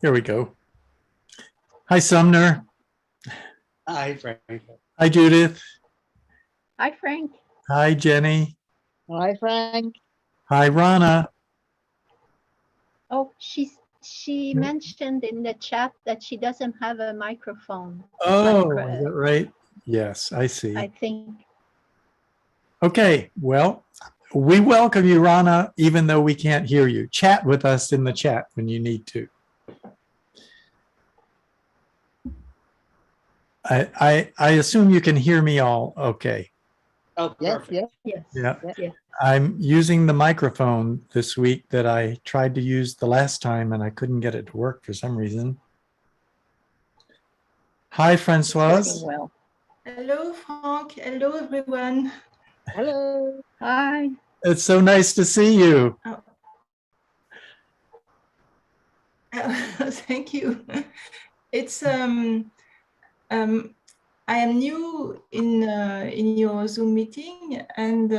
Here we go. Hi, Sumner. Hi, Frank. Hi, Judith. Hi, Frank. Hi, Jenny. Hi, Frank. Hi, Rana. Oh, she mentioned in the chat that she doesn't have a microphone. Oh, Like, is that right? Yes, I see. I think. Okay, well, we welcome you, Rana, even though we can't hear you. Chat with us in the chat when you need to. I assume you can hear me all okay. Oh, Yes, perfect. yes. Yes. Yeah. Yes. I'm using the microphone this week that I tried to use the last time and I couldn't get it to work for some reason. Hi, Francoise. Well. Hello, Frank. Hello, everyone. Hello. Hi. It's so nice to see you. Thank you. It's I am new in your Zoom meeting, and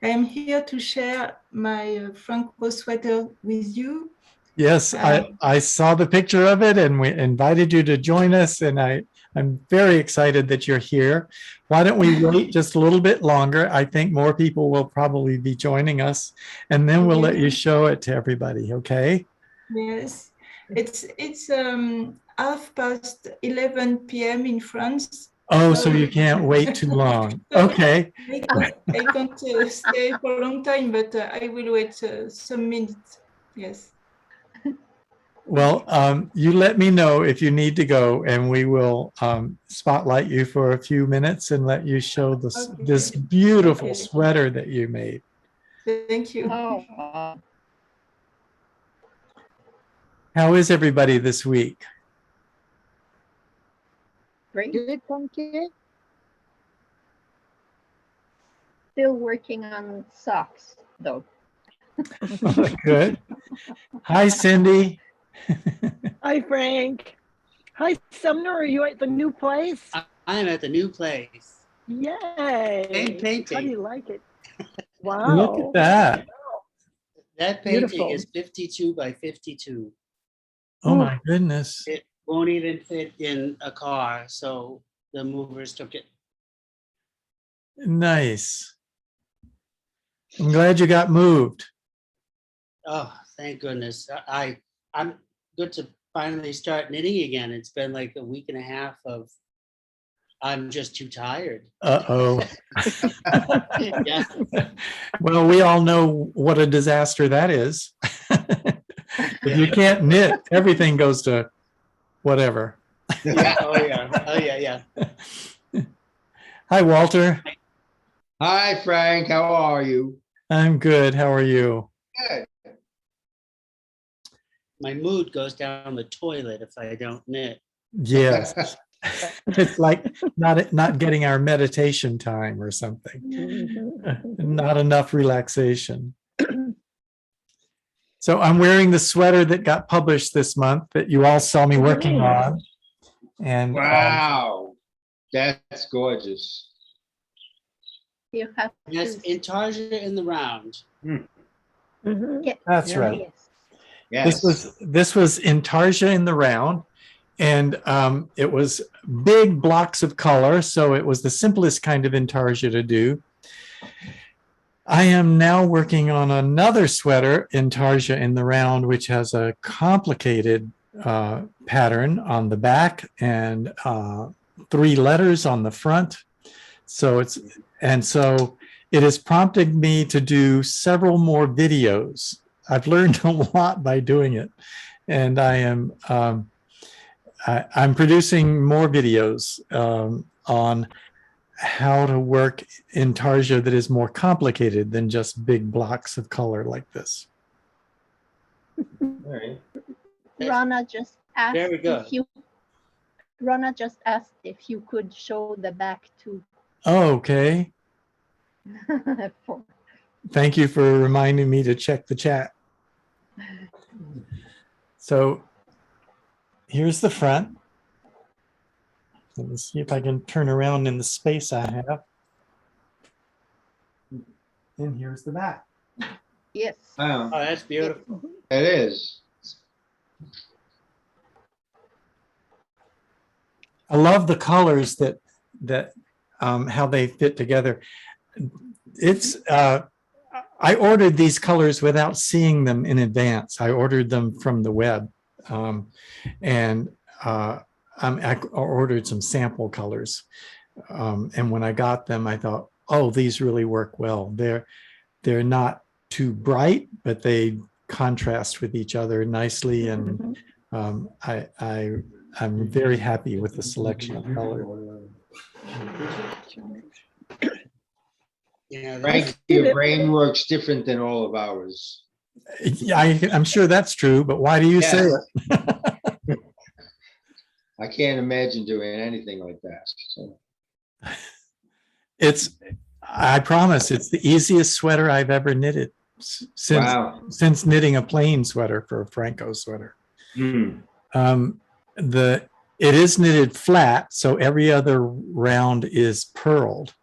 I am here to share my Phrancko sweater with you. Yes, I saw the picture of it and we invited you to join us, and I'm very excited that you're here. Why don't we wait just a little bit longer? I think more people will probably be joining us, and then we'll let you show it to everybody, okay? Yes, it's 11:30 p.m. in France. Oh, so you can't wait too long. Okay. I can't stay for a long time, but I will wait some minutes. Yes. Well, you let me know if you need to go, and we will spotlight you for a few minutes and let you show this, Okay. this beautiful Okay. sweater that you made. Thank you. Oh, How is everybody this week? great. Good, thank you. Still working on socks, though. Good. Hi, Cindy. Hi, Frank. Hi, Sumner. Are you at the new place? I'm at the new place. Yay. Same painting. How do you like it? Look Wow. at that. That painting Beautiful. is 52 by 52. Oh my goodness. It won't even fit in a car, so the movers took it. Nice. I'm glad you got moved. Oh, thank goodness. I'm good to finally start knitting again. It's been like a week and a half of I'm just too tired. Uh-oh. Yeah. Well, we all know what a disaster that is. If you can't knit, everything goes to whatever. Yeah. Oh yeah. Oh yeah. Yeah. Hi, Walter. Hi, Frank. How are you? I'm good. How are you? Good. My mood goes down the toilet if I don't knit. Yes. It's like not getting our meditation time or something. Not enough relaxation. So I'm wearing the sweater that got published this month that you all saw me working on. And Wow. That's gorgeous. You have Yes, to Intarsia in the round. get. that's Yeah. right. Yes. This was Intarsia in the round, and it was big blocks of color, so it was the simplest kind of Intarsia to do. I am now working on another sweater, Intarsia in the round, which has a complicated pattern on the back and 3 letters on the front. So it has prompted me to do several more videos. I've learned a lot by doing it, and I'm producing more videos on how to work Intarsia that is more complicated than just big blocks of color like this. All right. Rana just asked Very good. if you could show the back too. Oh, okay. Thank you for reminding me to check the chat. So here's the front. Let me see if I can turn around in the space I have. And here's the back. Yes. Oh, Wow. that's beautiful. It is. I love the colors that how they fit together. It's I ordered these colors without seeing them in advance. I ordered them from the web, and I ordered some sample colors. And when I got them, I thought, oh, these really work well. They're not too bright, but they contrast with each other nicely, and I'm very happy with the selection of color. Yeah, Frank, your brain works different than all of ours. Yeah, I'm sure that's true, but why do you say Yes. it? I can't imagine doing anything like that. So. I promise, it's the easiest sweater I've ever knitted since knitting a plain sweater for a Phrancko sweater. Mm. It is knitted flat, so every other round is purled.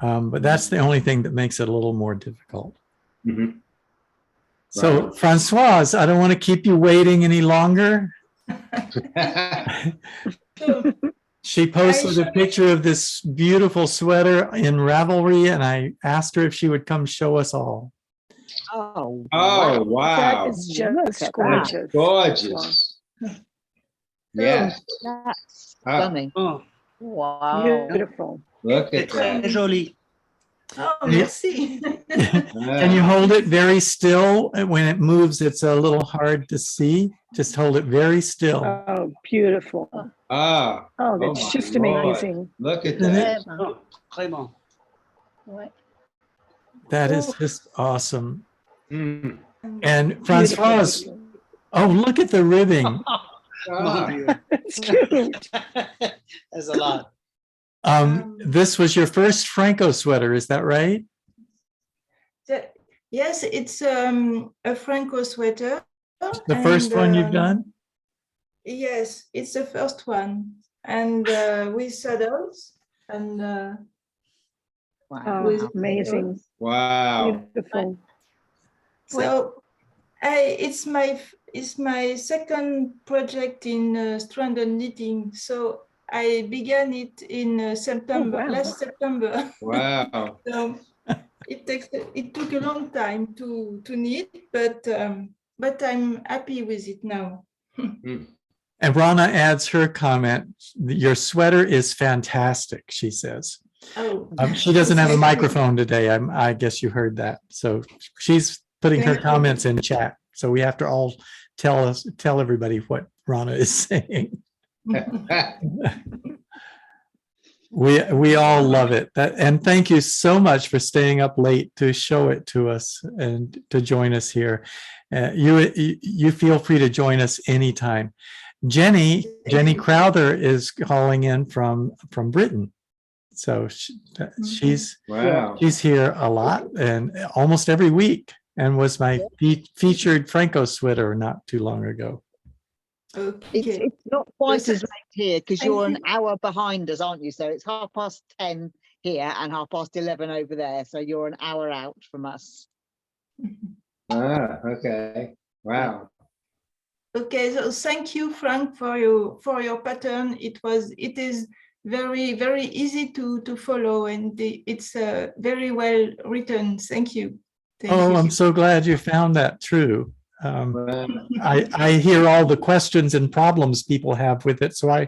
But that's the only thing that makes it a little more difficult. Mm-hmm. So, Francoise, I don't want to keep you waiting any longer. She posted a picture of this beautiful sweater in Ravelry, and I asked her if she would come show us all. Oh, Oh, That wow. is Look just at that. gorgeous. Gorgeous. Yes. That's Ah. stunning. Oh, Wow. Beautiful. Look c'est at that. très joli. Oh, merci. Can you hold it very still? When it moves, it's a little hard to see. Just hold it very still. Oh, beautiful. Ah. Oh, that's my just Lord. amazing. Look at Isn't that. it? Oh, très bon. Ouais. That is just awesome. Mm. And Francoise, Beautiful. oh, look at the ribbing. Ah. It's cute. That's a lot. This was your first Phrancko sweater, is that right? Yes, it's a Phrancko sweater. The first one you've and, done? Yes, it's the first one, and with saddles and Wow. with Amazing. Wow. Beautiful. So it's my second project in stranded knitting. So I began it in September, wow. last September. Wow. So it took a long time to knit, but I'm happy with it now. And Rana adds her comment, your sweater is fantastic, she says. Oh, She doesn't have a thank you. microphone today. I guess you heard that. So she's putting her Thank you. comments in chat. So we have to all tell everybody what Rana is saying. We all love it. And thank you so much for staying up late to show it to us and to join us here. You feel free to join us anytime. Jenny Crowther is calling in from Britain. So she's Wow. here a lot and almost every week, and was my featured Phrancko sweater not too long ago. Okay. It's not quite Yes. as late here because Thank you're an you. hour behind us, aren't you? So it's 10:30 here and 11:30 over there. So you're an hour out from us. Ah, okay. Wow. Okay, so thank you, Frank, for your pattern. It is very, very easy to follow, and it's very well written. Thank you. Thank you. I'm so glad you found that true. Wow. I hear all the questions and problems people have with it, so I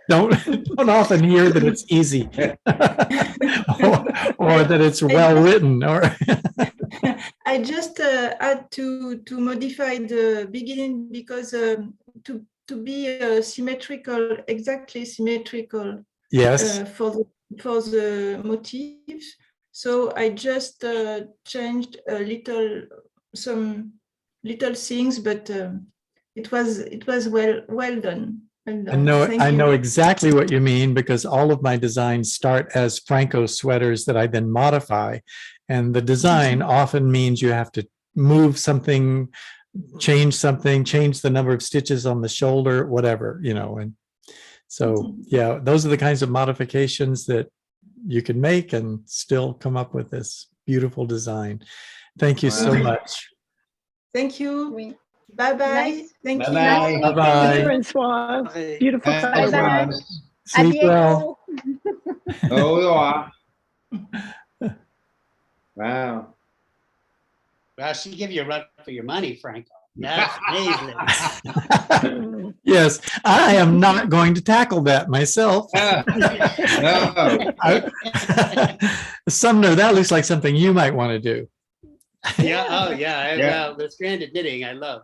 don't often hear that it's easy or that it's well written. Or I just had to modify the beginning because to be symmetrical, exactly symmetrical. yes, For the motifs. So I just changed some little things, but it was well done. I know exactly what you mean, because all of my designs start as Phrancko sweaters that I then modify, and the design often means you have to move something, change the number of stitches on the shoulder, whatever, and so, yeah, those are the kinds of modifications that you can make and still come up with this beautiful design. Thank you so much. Thank you. Oui. Bye bye. Nice. Thank Bye-bye. you. Bye-bye. Francois. Okay. Beautiful Bye-bye. color. Bye. Sleep well. Adieu. Oh, yeah. Wow. Well, she give you a run for your money, Franco. That's amazing. Yes, I am not going to tackle that myself. No. Sumner, that looks like something you might want to do. Yeah, oh, yeah. Yeah. Well, the stranded knitting, I love.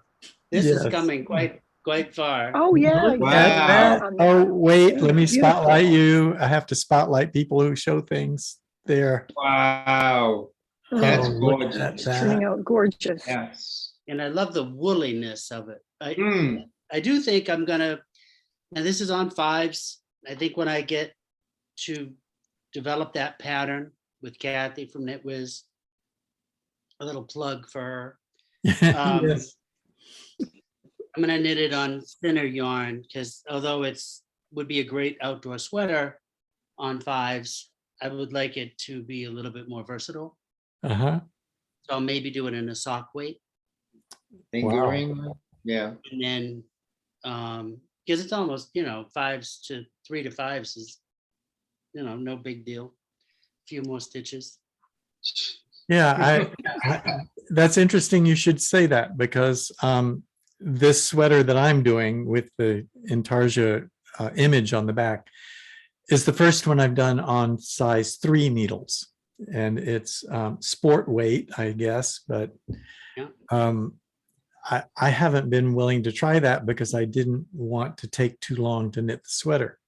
This is Yes. coming quite far. Oh, yeah. Look you at did that. on Oh, that. wait, let me Beautiful. spotlight you. I have to spotlight people who show things there. Wow. That's Oh, look gorgeous. at It's turning that. out gorgeous. Yes. And I love the wooliness of it. Mm. I do think I'm gonna, and this is on fives. I think when I get to develop that pattern with Kathy from KnitWiz, a little plug for her. Yes. I'm gonna knit it on thinner yarn because although would be a great outdoor sweater on fives, I would like it to be a little bit more versatile. Uh-huh. So I'll maybe do it in a sock weight, Fingering. Yeah. and then because it's almost 3 to 5s is no big deal. A few more stitches. Yeah, that's interesting you should say that because this sweater that I'm doing with the Intarsia image on the back is the first one I've done on size 3 needles. And it's sport weight, I guess, but Yeah. I haven't been willing to try that because I didn't want to take too long to knit the sweater.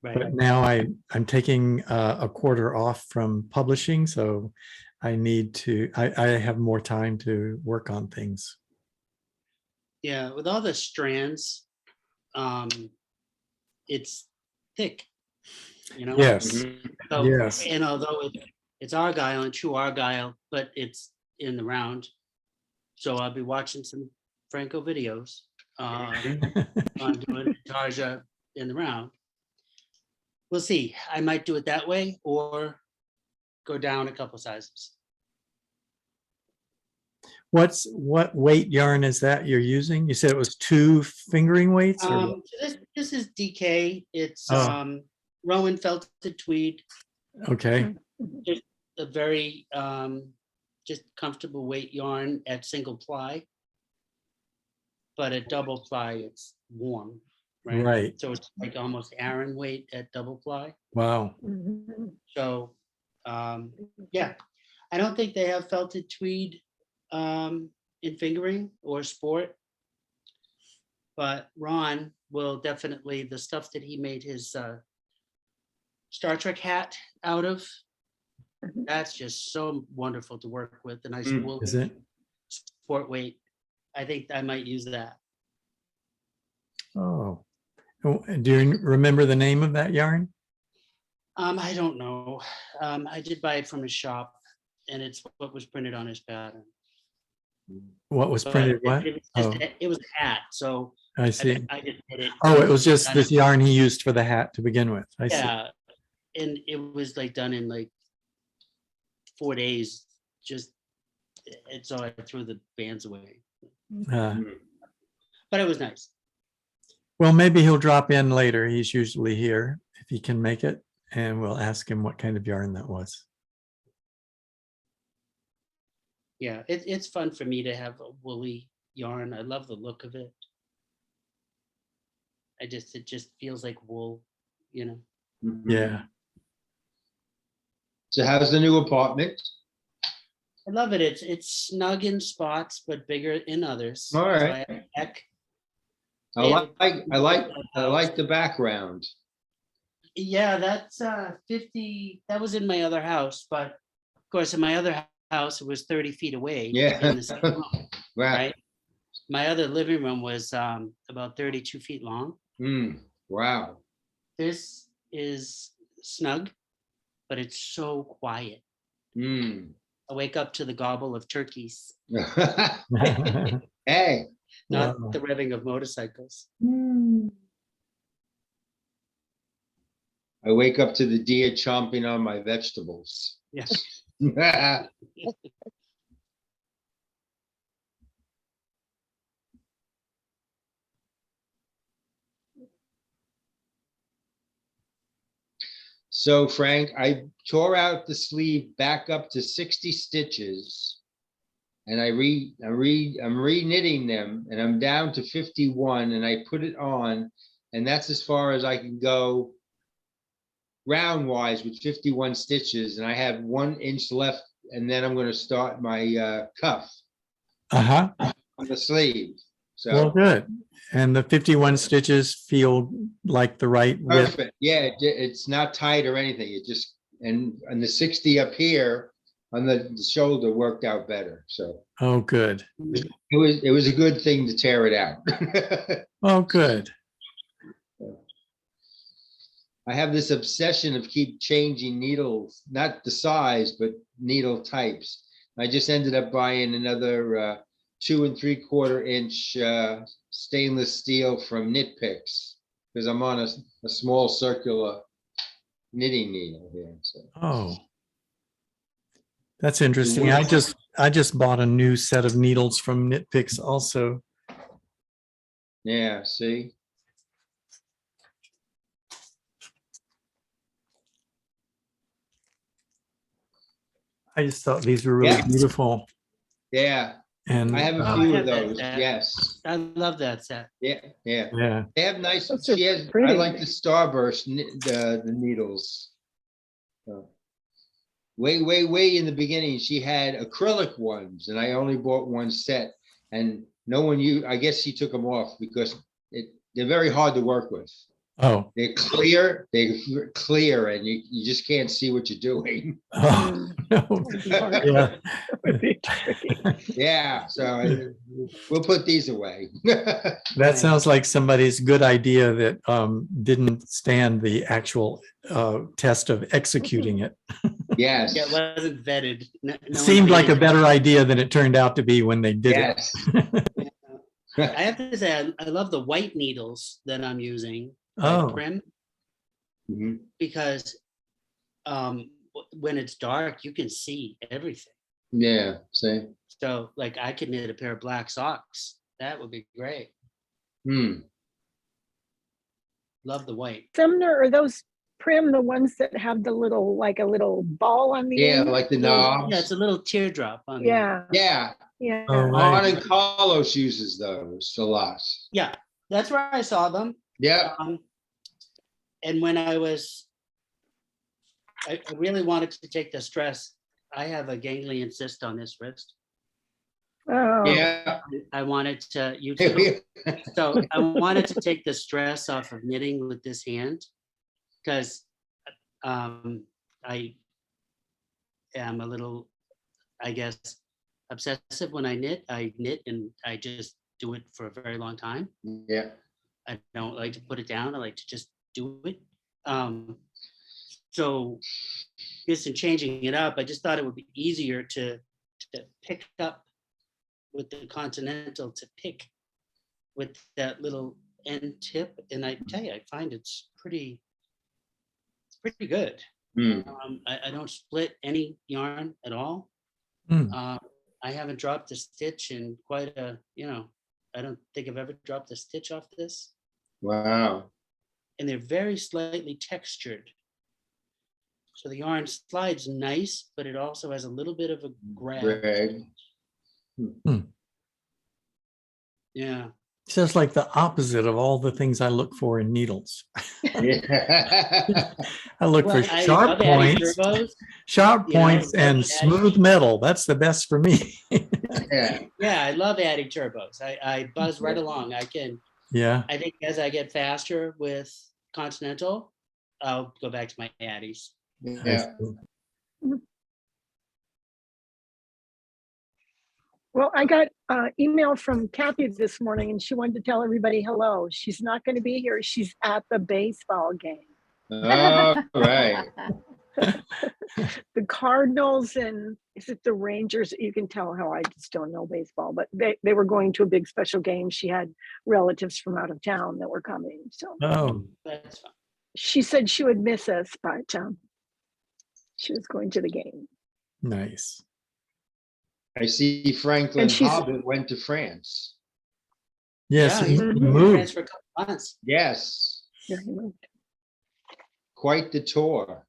Right. But now I'm taking a quarter off from publishing, so I need to, I have more time to work on things. Yeah, with all the strands, it's thick, Yes, Mhm. So, yes. and although it's argyle and true argyle, but it's in the round. So I'll be watching some Phrancko videos on doing Tarja in the round. We'll see. I might do it that way or go down a couple sizes. What weight yarn is that you're using? You said it was 2 fingering weights or what? So this is DK. It's Oh. Rowan felted tweed. Okay, Just a very just comfortable weight yarn at single ply. But at double ply, it's warm, right? right. So it's like almost Aran weight at double ply. Wow. Mhm. So yeah, I don't think they have felted tweed in fingering or sport. But Ron will definitely, the stuff that he made his Star Trek hat out of, Mhm. that's just so wonderful to work with. A nice Mm. wool Is it? sport weight. I think I might use that. Oh. Do you remember the name of that yarn? I don't know. I did buy it from his shop, and it's what was printed on his pattern. What was But printed? What? It was, Oh, it was a hat, so I see. I just did it. Oh, it was just this yarn he used for the hat to begin with. I see. Yeah, and it was like done in like 4 days. Just and so I threw the bands away, but it was nice. Well, maybe he'll drop in later. He's usually here if he can make it, and we'll ask him what kind of yarn that was. Yeah, it's fun for me to have a woolly yarn. I love the look of it. It just feels like wool, Mhm. Yeah. So how's the new apartment? I love it. It's snug in spots, but bigger in others. All right. So I have a deck. I like the background. Yeah, that's 50. That was in my other house, but of course, in my other house, it was 30 feet away. Yeah. In the same room, Right. right. My other living room was about 32 feet long. Mm. Wow. This is snug, but it's so quiet. Mm. I wake up to the gobble of turkeys, Hey. not Wow. the revving of motorcycles. I wake up to the deer chomping on my vegetables. Yeah. So Frank, I tore out the sleeve back up to 60 stitches. And I'm re-knitting them, and I'm down to 51, and I put it on, and that's as far as I can go round wise with 51 stitches, and I have 1 inch left, and then I'm going to start my cuff Uh-huh. on the sleeve. Well, So good. And the 51 stitches feel like the right width. perfect. Yeah, it's not tight or anything. It just, and the 60 up here on the shoulder worked out better. So Oh, good. it was a good thing to tear it out. Oh, good. I have this obsession of keep changing needles, not the size, but needle types. I just ended up buying another 2 3/4 inch stainless steel from Knit Picks because I'm on a small circular knitting needle here. So. Oh, that's interesting. I just bought a new set of needles from Knit Picks also. Yeah, see. I just thought these were really Yeah. beautiful. Yeah, And I have a Oh, few I of have that those. set. Yes. I love that set. Yeah, yeah. yeah. They have nice. Those are She has. I pretty. like the Starburst the needles. So, way in the beginning, she had acrylic ones, and I only bought 1 set, and no one used. I guess she took them off because they're very hard to work with. Oh. They're clear, and you just can't see what you're doing. Oh, no. Yeah. That would be tricky. Yeah, so we'll put these away. That sounds like somebody's good idea that didn't stand the actual test of executing it. Yes. Yeah, it wasn't vetted. No It one seemed like a vetted. better idea than it turned out to be when they did Yes. it. I have to say, I love the white needles that I'm using, like Oh. Prim, Mhm. because when it's dark, you can see everything. Yeah, see. So like I could knit a pair of black socks. That would be great. Hmm. Love the white. Sumner, are those Prim the ones that have the little, like a little ball on the Yeah, end? like the Yeah, it's knobs. a little teardrop on the end. Yeah, Yeah, yeah. Oh, right. Ron and Carlos uses those a lot. Yeah, that's where I saw them. Yeah. And when I really wanted to take the stress. I have a ganglion cyst on this wrist. Oh, Yeah. I wanted to, you too. So I wanted to take the stress off of knitting with this hand because I am a little, I guess, obsessive when I knit. I knit and I just do it for a very long time. Yeah. I don't like to put it down. I like to just do it. So just in changing it up, I just thought it would be easier to pick up with the Continental, to pick with that little end tip. And I tell you, I find it's pretty good. Hmm. I don't split any yarn at all. Hmm. I haven't dropped a stitch in quite a, I don't think I've ever dropped a stitch off this. Wow. And they're very slightly textured. So the yarn slides nice, but it also has a little bit of a grab. Greg. Yeah. Sounds like the opposite of all the things I look for in needles. Yeah. I look for I sharp love adding points, turbos. sharp You know, points and adding- smooth metal. That's the best for me. Yeah. Yeah, I love adding turbos. I buzz right along. I think as I get faster with Continental, I'll go back to my Addies. Yeah. well, I got email from Kathy this morning and she wanted to tell everybody hello. She's not going to be here. She's at the baseball game. All right. The Cardinals and is it the Rangers? You can tell how I just don't know baseball, but they were going to a big special game. She had relatives from out of town that were coming. So Oh, That's fine. she said she would miss us, but she was going to the game. nice. I see Franklin And she's- Hobbit went to France. Yes, Yeah, he he's been in moved. France for a couple months. Yes. Yeah, he moved. Quite the tour.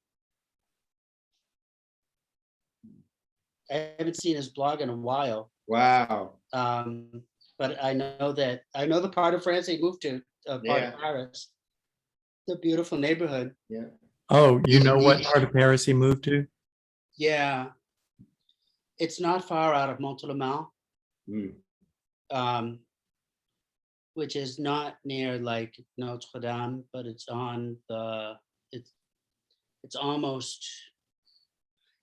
I haven't seen his blog in a while. Wow. But I know the part of France he moved to, part Yeah. of Paris. It's a beautiful neighborhood. Yeah. Oh, you know what He- part of Paris he moved to? Yeah. It's not far out of Montelimar, Hmm. which is not near like Notre Dame, but it's on the, it's almost,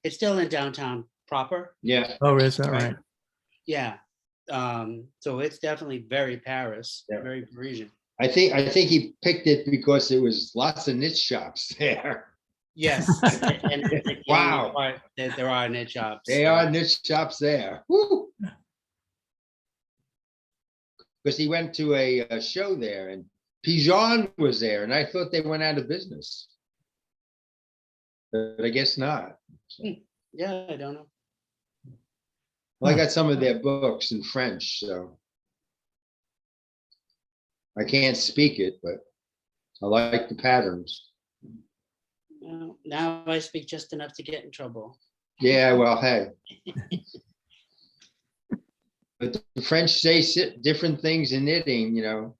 it's still in downtown proper. Yeah. Oh, is that right? Yeah. So it's definitely very Paris, Yeah. very Parisian. I think he picked it because there was lots of knit shops there. Yes. And Wow. There are knit shops. They are knit shops there. Woo! Because he went to a show there and Pigeon was there and I thought they went out of business. But I guess not. Yeah, I don't know. Well, I got some of their books in French, so I can't speak it, but I like the patterns. Well, now I speak just enough to get in trouble. Yeah, well, hey. But the French say different things in knitting, you know.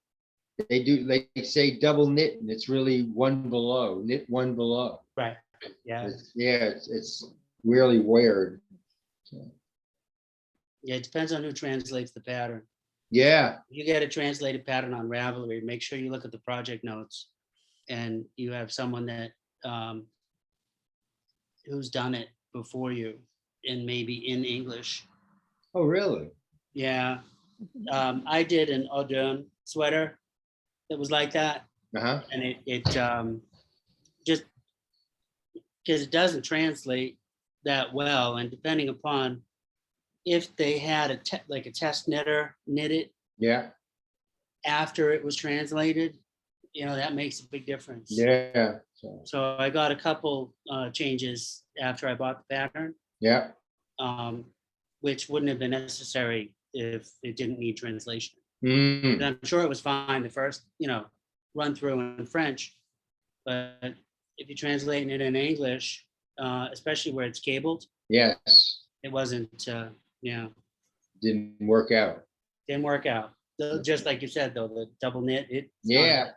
They say double knit and it's really one below, knit one below. Right. Yeah. It's really weird. Yeah, it depends on who translates the pattern. Yeah, You get a translated pattern on Ravelry, make sure you look at the project notes and you have someone that who's done it before you and maybe in English. oh, really? Yeah. I did an Audun sweater that was like that. Uh-huh. And it just because it doesn't translate that well. And depending upon if they had a test knitter knit it Yeah, after it was translated, that makes a big difference. yeah. So I got a couple changes after I bought the pattern, Yeah. which wouldn't have been necessary if it didn't need translation. Mm, And I'm sure it was fine the first, run through in French, but if you're translating it in English, especially where it's cabled, yes, it wasn't, didn't work out. didn't work out. Just like you said, though, the double knit, Yeah.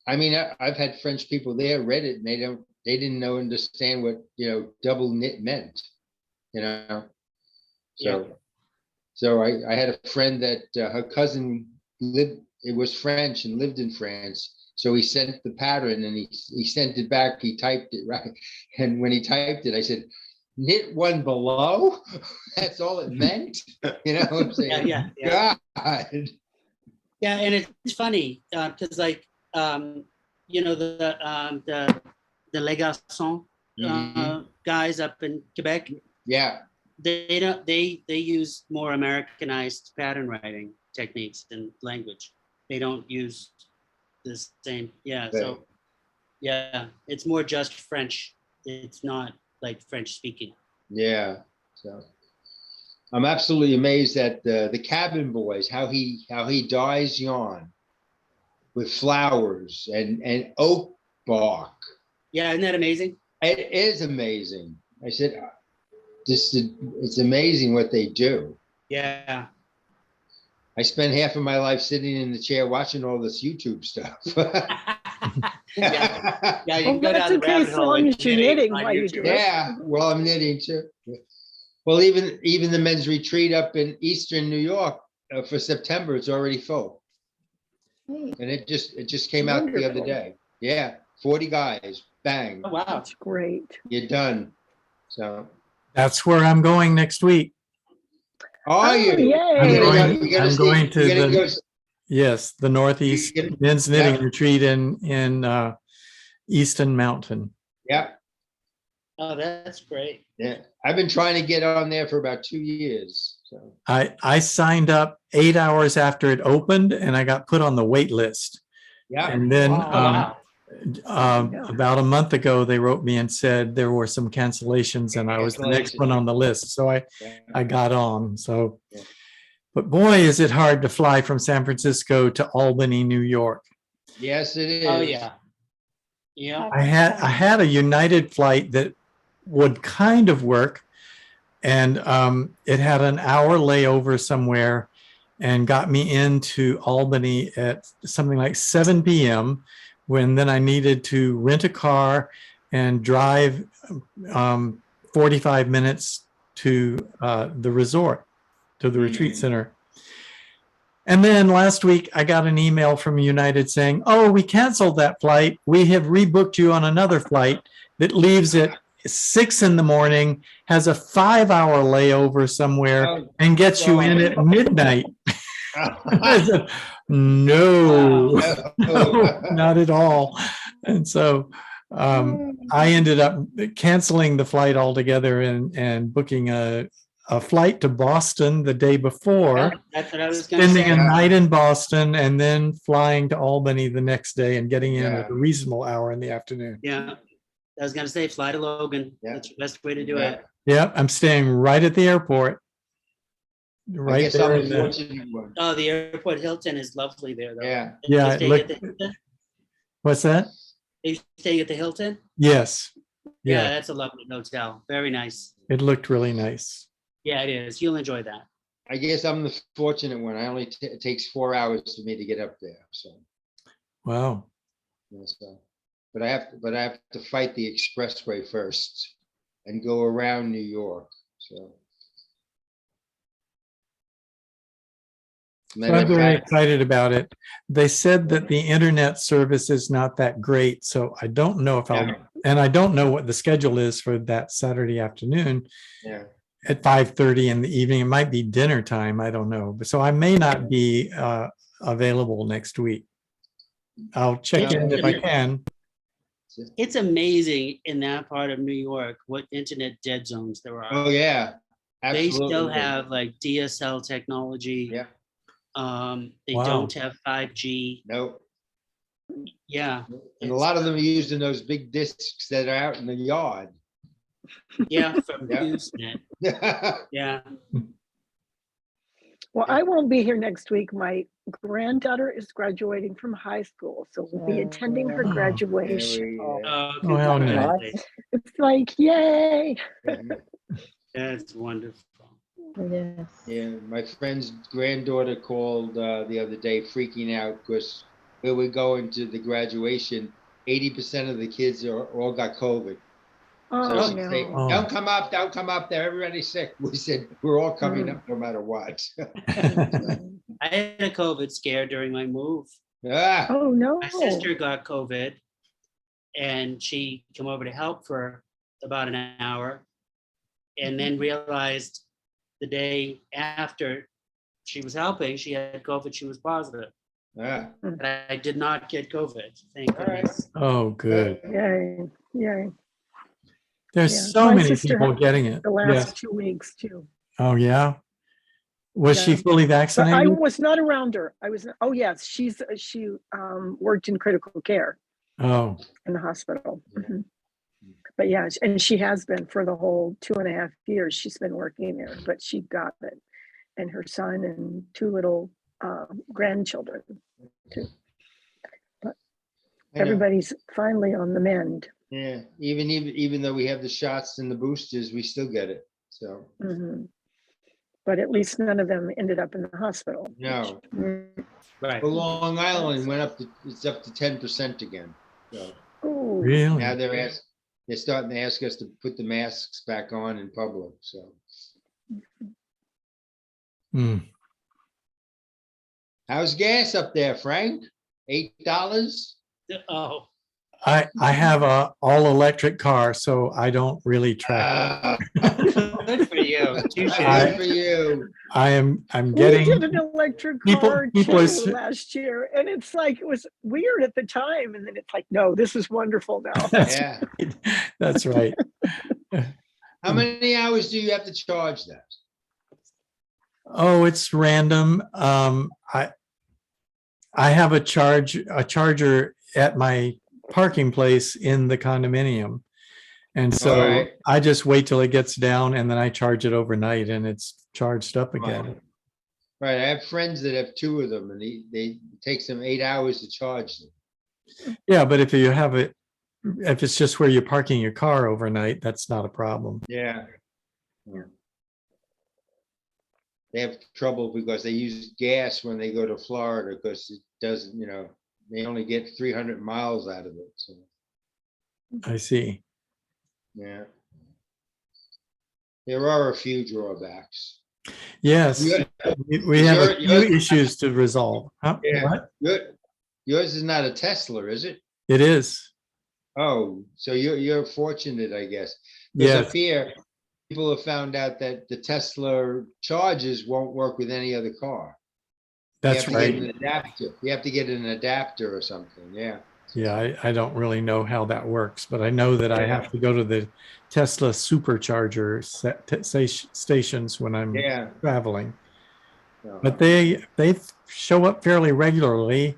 I mean, I've had French people there read it and they didn't understand what, double knit meant, So I had a friend that her cousin it was French and lived in France. So he sent the pattern and he sent it back, he typed it right. And when he typed it, I said, knit one below? That's all it meant? You know what I'm saying? Yeah. God. Yeah, and it's funny because the Les Garçons guys up in Quebec, Yeah, they use more Americanized pattern writing techniques and language. They don't use the same. Yeah, so yeah, it's more just French. It's not like French speaking. yeah. So I'm absolutely amazed at the Cabin Boys, how he dyes yarn with flowers and oak bark. Yeah, isn't that amazing? It is amazing. I said, it's amazing what they do. Yeah. I spent half of my life sitting in the chair watching all this YouTube stuff. Yeah, you can go Well, that's down the okay rabbit as hole long and as you're knitting while you do it. Yeah, well, I'm knitting too. Well, even the men's retreat up in Eastern New York for September, it's already full. Hey, And it just came out the other Wonderful. day. Yeah, 40 guys, bang, Oh, wow. That's great. you're done. So, That's where I'm going next week. are Oh, you? yay. I'm going to you're gonna the, yes, the Northeast You can- Men's Knitting yeah. Retreat in Easton Mountain. Yeah, Oh, that's great. yeah. I've been trying to get on there for about 2 years. So, I signed up 8 hours after it opened and I got put on the wait list. yeah, And then Wow. Yeah. about a month ago, they wrote me and said there were some cancellations and I was the next one on the list. So I got on. So, Yeah. but boy, is it hard to fly from San Francisco to Albany, New York. yes, it is. Oh, yeah. Yeah. I had a United flight that would kind of work, and it had an hour layover somewhere and got me into Albany at something like 7 p.m. when then I needed to rent a car and drive 45 minutes to the resort, to the retreat center. And then last week I got an email from United saying, oh, we canceled that flight. We have rebooked you on another flight that leaves at 6 in the morning, has a 5-hour layover somewhere, Oh, and gets you in at midnight. I said, no, no, not at all. And so I ended up canceling the flight altogether and booking a flight to Boston the day before, That's what I was gonna spending a say. night in Boston, and then flying to Albany the next day and getting in at Yeah. a reasonable hour in the afternoon. Yeah, I was gonna say, fly to Logan. Yeah. That's the best way to do Yeah. it. Yeah, I'm staying right at the airport. I Right guess there I'm in the the, fortunate one. Oh, the airport Hilton is lovely there, though. Yeah. Are you Yeah, it staying at looked- the Hilton? what's that? Are you staying at the Hilton? Yes. Yeah, Yeah, that's a lovely hotel. Very nice. it looked really nice. Yeah, it is. You'll enjoy that. I guess I'm the fortunate one. I only, it takes 4 hours for me to get up there, so. Wow. Yeah, so, but I have to fight the expressway first and go around New York, so. So I'm very excited about it. They said that the internet service is not that great, so I don't know if I'll, and I don't know what the schedule is for that Saturday afternoon Yeah, at 5:30 in the evening. It might be dinner time. I don't know. So I may not be available next week. I'll check in if I can. It's amazing in that part of New York what internet dead zones there are. oh, yeah. They still Absolutely. have like DSL technology. Yeah, They Wow. don't have 5G. no, Yeah, and a lot of them are using those big discs that are out in the yard. yeah, from Yeah. Usenet. Yeah, Yeah. Well, I won't be here next week. My granddaughter is graduating from high school, so we'll be attending her Oh, graduation. Oh, Oh, Oh, how nice. congratulations. It's like, yay. That's wonderful. Yes. Yeah, my friend's granddaughter called the other day freaking out because where we're going to the graduation, 80% of the kids are all got COVID. So Oh, she said, no. Oh. don't come up there, everybody's sick. We said, we're all coming Mm. up no matter what. I had a COVID scare during my move. Ah, Oh, no. My sister got COVID and she came over to help for about an hour and then realized the day after she was helping, she had COVID, she was positive. ah. But I did not get COVID, thank All right. goodness. Oh, good. Yay, yay. There's Yeah, so my many sister people had getting it. The last Yes. 2 weeks too. Oh, yeah. Was she Yeah. fully But I vaccinated? was not around her. Oh yes, she worked in critical care Oh, in the hospital. Yeah. Mhm. But yeah, and she has been for the whole 2.5 years. She's been working there, but she got it, and her son and 2 little grandchildren too. I know. Everybody's finally on the mend. Yeah, even though we have the shots and the boosters, we still get it. So, Mhm. But at least none of them ended up in the hospital. no. Mm. Right. Well, Long Island went up to, it's up to 10% again. So Oh, really? now they're starting to ask us to put the masks back on in public, so. Hmm. How's gas up there, Frank? $8? Oh, I have a all electric car, so I don't really track. good for you. Touche. Good for you. I'm we getting, did an electric people- car people too are s- last year, and it's like it was weird at the time, and then it's like, no, this is wonderful now. that's Yeah. right. That's right. How many hours do you have to charge that? Oh, it's random. I have a charger at my parking place in the condominium. And so Alright. I just wait till it gets down and then I charge it overnight and it's charged up again. Right, I have friends that have 2 of them and it takes them 8 hours to charge them. Yeah, but if you have it, if it's just where you're parking your car overnight, that's not a problem. Yeah. they have trouble because they use gas when they go to Florida because it doesn't, they only get 300 miles out of it. So, I see. yeah. There are a few drawbacks. Yes, Your- we have a your- few issues to resolve. Huh? Yeah. What? Yours is not a Tesla, is it? It is. Oh, so you're fortunate, I guess. Because Yes, up here, people have found out that the Tesla chargers won't work with any other car. that's You have to get right. an adapter. You have to get an adapter or something, yeah. Yeah, I don't really know how that works, but I know that I have to go to the Tesla supercharger stations when I'm Yeah. traveling. No. But they show up fairly regularly,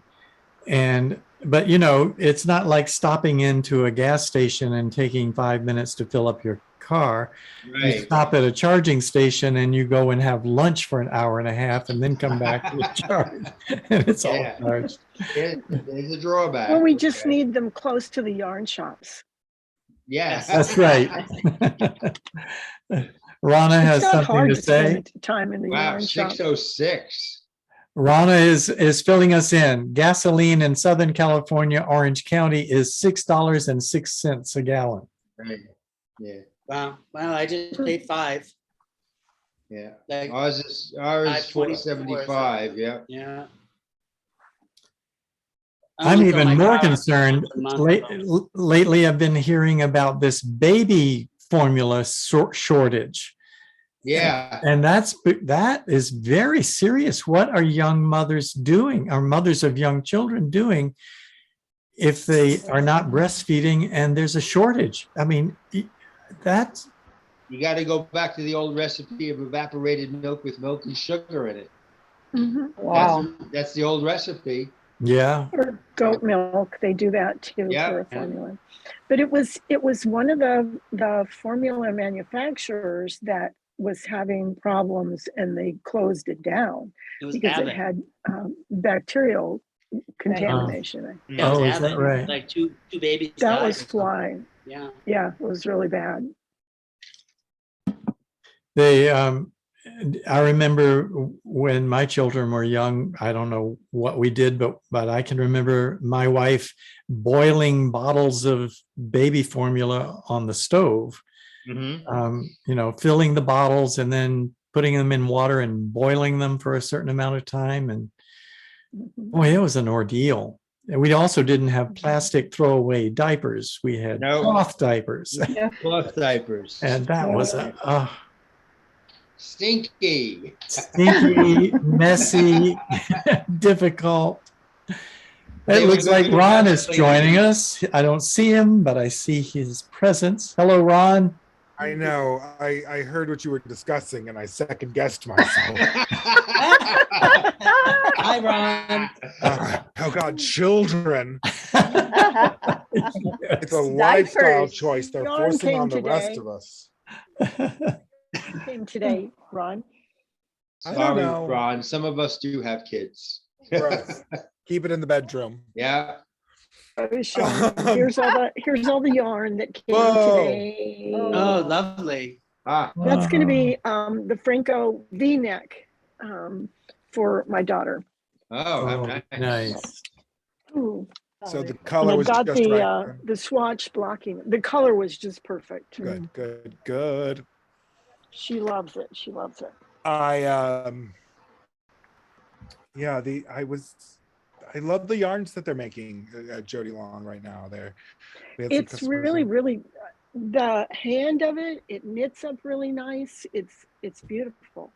but it's not like stopping into a gas station and taking 5 minutes to fill up your car. You Right. stop at a charging station and you go and have lunch for an hour and a half and then come back to charge, and it's all Yeah. charged. Yeah, there's a drawback. Well, we just okay. need them close to the yarn shops. Yeah. That's right. Rana has It's not something hard to to spend say. time in the Wow, yarn shop. 606. Rana is filling us in. Gasoline in Southern California, Orange County is $6.06 a gallon. Right. Yeah, Wow. Well, I just paid $5. yeah. Like, Ours is 475, yeah. yeah. I'm Only fill even my more car concerned. once a month, though. Lately, I've been hearing about this baby formula shortage. Yeah, And that is very serious. What are young mothers doing, or mothers of young children doing, if they are not breastfeeding and there's a shortage? I mean, that's you got to go back to the old recipe of evaporated milk with milk and sugar in it. Mhm. Wow. That's the old recipe. yeah. Or goat milk, they do that too Yeah. for a formula. But it was one of the formula manufacturers that was having problems, and they closed it down It was because it Abbott. had bacterial contamination. Yeah, it was Oh, is that Abbott. right? Like two babies That died was or something. flying. Yeah. Yeah, it was really bad. They, I remember when my children were young, I don't know what we did, but I can remember my wife boiling bottles of baby formula on the stove, filling the bottles and then putting them in water and boiling them for a certain amount of time. And Mhm. boy, it was an ordeal. And we also didn't have plastic throwaway diapers. We had No. cloth diapers. Cloth diapers. And that was a Stinky. stinky, messy, difficult. They It were looks like good Ron enough is for joining you. us. I don't see him, but I see his presence. Hello, Ron. I know. I heard what you were discussing, and I second guessed myself. Hi, Ron. Oh God, children! It's a lifestyle Diapers. choice they're Yarn forcing came on the rest today. of us. Came today, Ron. I don't Sorry, know. Ron. Some of us do have kids. Right. Keep it in the bedroom. Yeah. I was showing, here's all the yarn that came Whoa. today. Oh, lovely. Ah, That's going to be the Phrancko V-neck for my daughter. oh, how Oh, nice. nice. Ooh. So the And color I was got just right. the swatch blocking. The color was just perfect. Good. She loves it. She loves it. I love the yarns that they're making at Jody Long right now. We had some It's customers really, in- really, the hand of it, it knits up really nice. It's beautiful.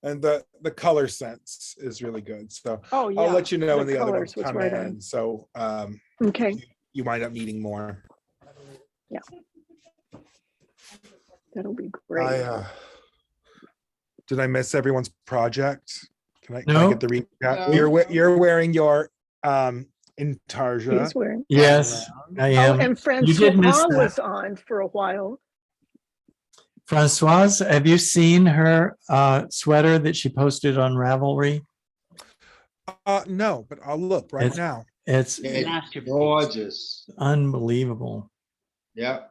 and the color sense is really good. So Oh, yeah. I'll let you know the when the other colors ones was come right in. on. So Okay. you might up needing more. That'll be great. Did I miss everyone's project? Can I No. get the recap? No. You're wearing your intarsia. He's wearing. Yes, I Oh, am. and You did miss Francois that. was on for a while. Francoise, have you seen her sweater that she posted on Ravelry? No, but I'll look right It's- now. It's It's Masterpiece. gorgeous. unbelievable. Yeah.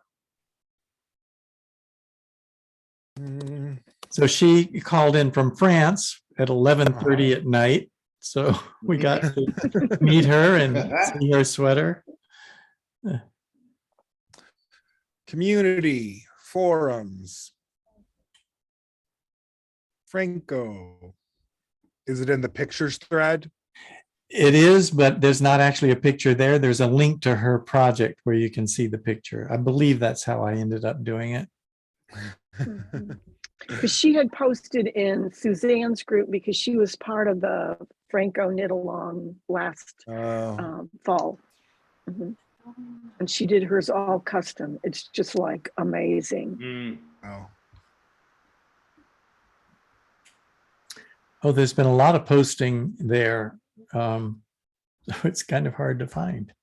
Mm, So she called in from France at 11:30 at night. So we got to meet her and see her sweater. Community forums. Phrancko. Is it in the pictures thread? It is, but there's not actually a picture there. There's a link to her project where you can see the picture. I believe that's how I ended up doing it. Because she had posted in Suzanne's group because she was part of the Phrancko knit along last fall. Mhm. And she did hers all custom. It's just like amazing. Oh. Oh, there's been a lot of posting there. So it's kind of hard to find.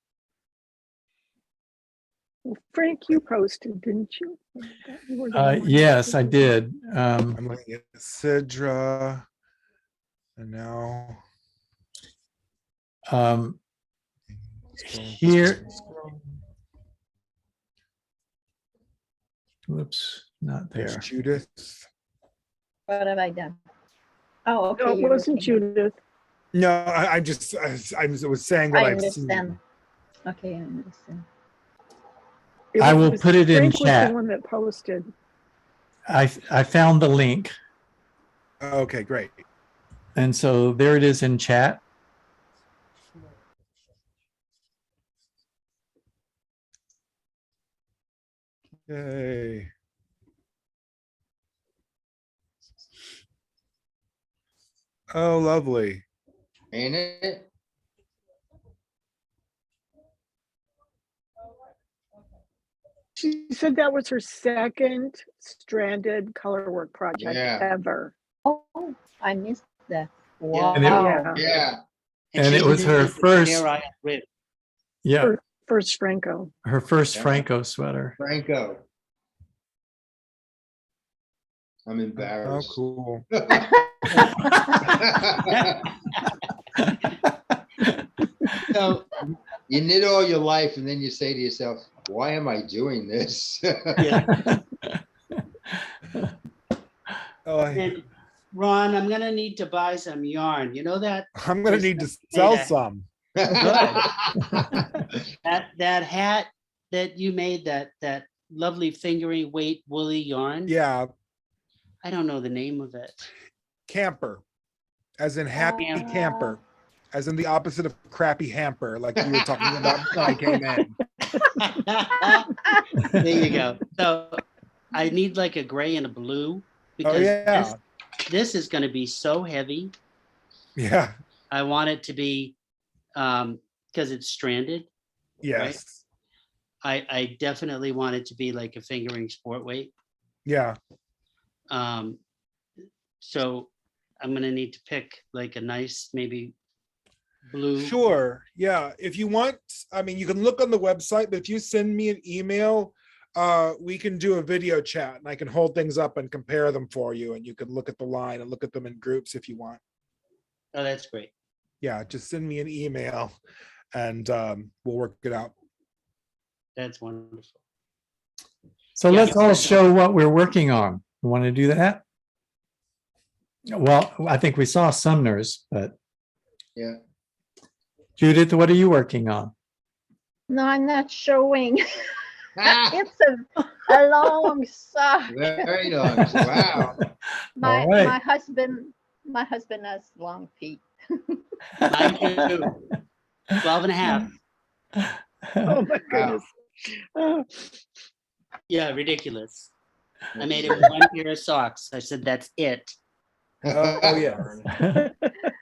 Well, Frank, you posted, didn't you? You were the one. Yes, I did. I'm looking at Sidra. And now Here, whoops, not there's there. Judith. What have I done? Oh, okay. No, it you're wasn't looking at- Judith. No, I was saying what I I've seen. understand. Okay, I understand. I will put it in Frank was chat. the one that posted. I found the link, Okay, great. and so there it is in chat. Yay. Oh, lovely. Ain't it? She said that was her second stranded colorwork project Yeah. ever. Oh, I missed that. And it- Wow. Yeah. And she it was did her the first- Air Isle rib. Yeah, First Phrancko. her first Yeah. Phrancko sweater. Phrancko. I'm Oh, embarrassed. cool. So, You knit all your life and then you say to yourself, why am I doing this? yeah. Oh, And Ron, I'm gonna need to buy some yarn. You know that I'm gonna need to sell that. some. that hat that you made, that lovely fingering weight woolly yarn? Yeah, I don't know the name of it. camper, as in happy Camper. camper, as in the opposite of crappy hamper, like you were talking about when I came in. There you go. So I need like a gray and a blue because yeah. this is going to be so heavy. Yeah. I want it to be because it's stranded. Yes. I definitely want it to be like a fingering sport weight. Yeah. So I'm going to need to pick like a nice maybe blue. Sure. Yeah. If you want, I mean, you can look on the website, but if you send me an email, we can do a video chat and I can hold things up and compare them for you. And you can look at the line and look at them in groups if you want. Oh, that's great. Yeah. Just send me an email and we'll work it out. That's wonderful. So Yeah. let's all show what we're working on. You want to do that? Well, I think we saw Sumner's, but Yeah. Judith, what are you working on? No, I'm not showing. Ah, It's a long sock. very nice. Wow. My All right. my husband has long feet. Mine too. 12 and a half. Oh my goodness. Oh, Yeah, ridiculous. I made him one pair of socks. I said, that's it Oh, yeah. for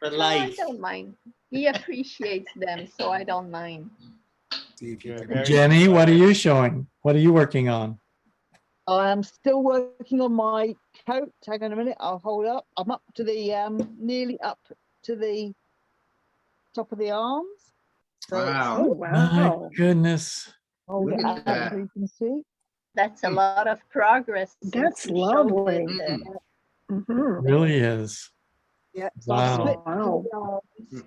No, I life. don't mind. He appreciates them, so I don't mind. See if you You're can- very- Jenny, what are you showing? What are you working on? I'm still working on my coat. Hang on a minute, I'll hold up. I'm up to the nearly up to the top of the arms. So it's- Wow. oh, My wow. goodness. hold Look it at up that. so you can see. That's a lot of progress. since That's you showed lovely. it, Mhm. Really is. Yeah. So I Wow. split Wow. the arms.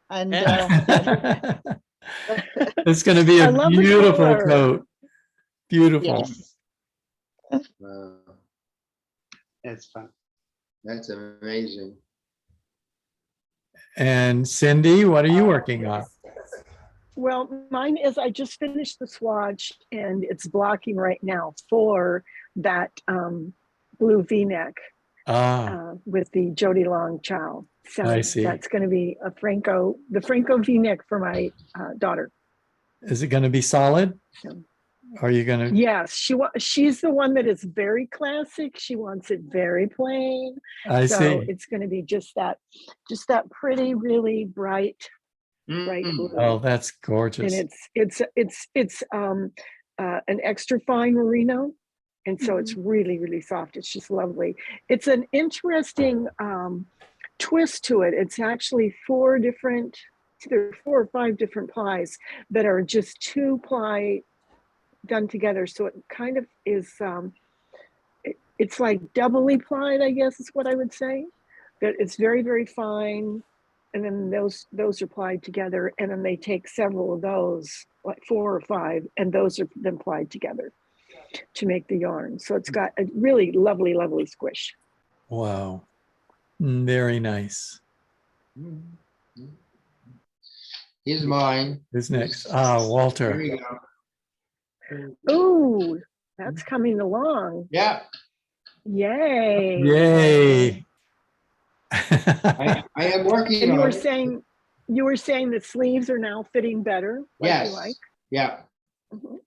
And It's going to be I a love the beautiful color. coat. Beautiful. yes. Wow. It's fun. That's amazing. And Cindy, what are you working on? Well, mine is, I just finished the swatch and it's blocking right now for that blue V-neck with the Jody Long Chow. So I see. that's going to be the Phrancko V-neck for my daughter. Is it going to be solid? So, Are you going to? yes, she's the one that is very classic. She wants it very plain. I So see. it's going to be just that pretty, really bright blue. Oh, that's gorgeous. And it's an extra fine merino, and so it's really, really soft. It's just lovely. It's an interesting twist to it. It's actually either 4 or 5 different plies that are just 2 ply done together. So it kind of is it's like doubly plied, I guess is what I would say. That it's very, very fine. And then those are plied together, and then they take several of those, like 4 or 5, and those are then plied together to make the yarn. So it's got a really lovely, lovely squish. Wow. Very nice. Here's mine. Who's next? Ah, Here Walter. we go. Ooh, that's coming along. Yeah, Yay. Yay. I am working And on you were it. saying the sleeves are now fitting better, like you Yes, like. yeah. Mhm.